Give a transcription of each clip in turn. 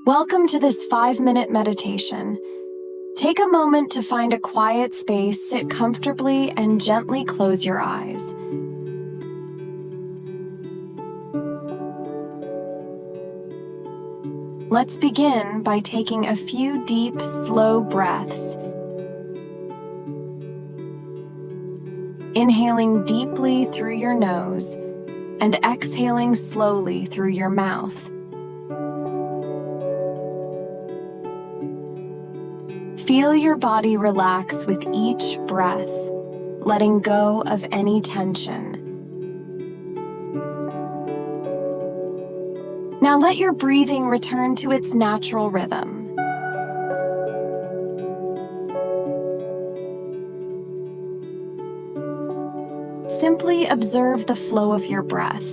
Welcome to this 5-minute meditation. Take a moment to find a quiet space, sit comfortably, and gently close your eyes. Let's begin by taking a few deep, slow breaths. Inhaling deeply through your nose and exhaling slowly through your mouth. Feel your body relax with each breath, letting go of any tension. Now let your breathing return to its natural rhythm. Simply observe the flow of your breath.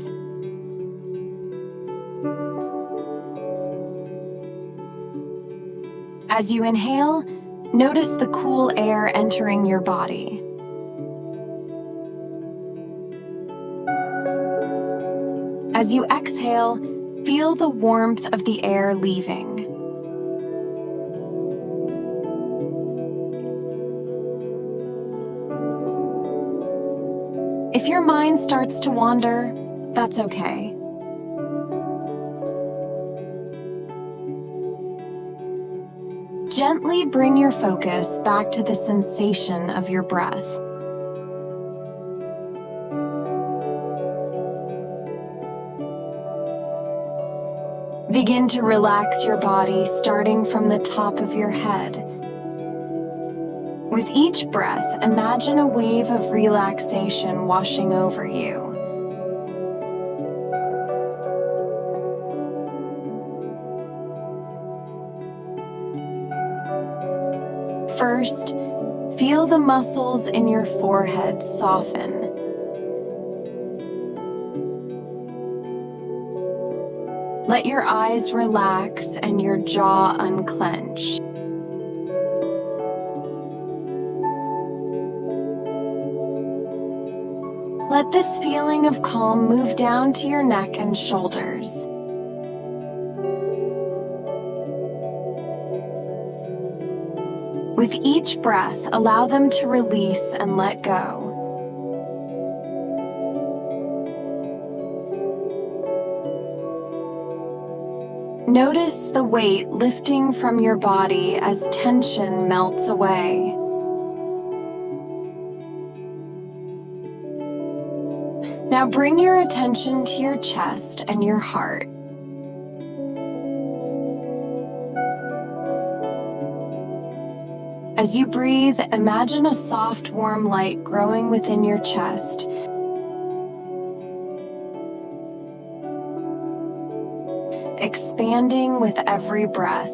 As you inhale, notice the cool air entering your body. As you exhale, feel the warmth of the air leaving. If your mind starts to wander, that's okay. Gently bring your focus back to the sensation of your breath. Begin to relax your body, starting from the top of your head. With each breath, imagine a wave of relaxation washing over you. First, feel the muscles in your forehead soften. Let your eyes relax and your jaw unclench. Let this feeling of calm move down to your neck and shoulders. With each breath, allow them to release and let go. Notice the weight lifting from your body as tension melts away. Now bring your attention to your chest and your heart. As you breathe, imagine a soft, warm light growing within your chest. Expanding with every breath,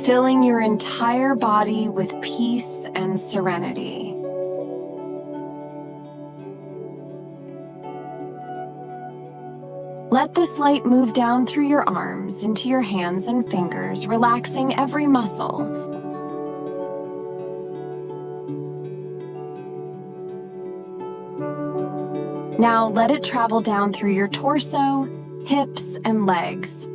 filling your entire body with peace and serenity. Let this light move down through your arms into your hands and fingers, relaxing every muscle. Now let it travel down through your torso, hips, and legs.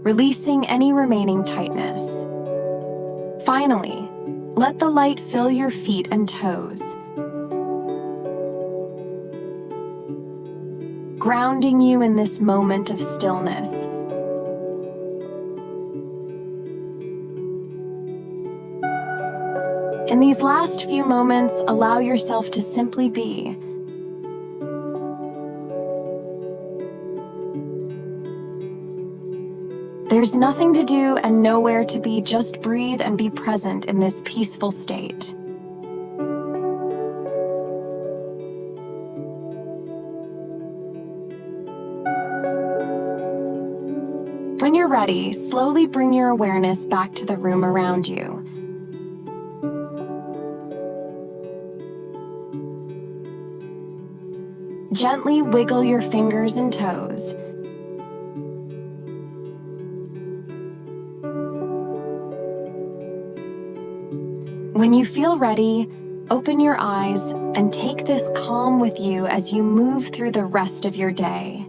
Releasing any remaining tightness. Finally, let the light fill your feet and toes, grounding you in this moment of stillness. In these last few moments, allow yourself to simply be. There's nothing to do and nowhere to be, just breathe and be present in this peaceful state. When you're ready, slowly bring your awareness back to the room around you. Gently wiggle your fingers and toes. When you feel ready, Open your eyes and take this calm with you as you move through the rest of your day.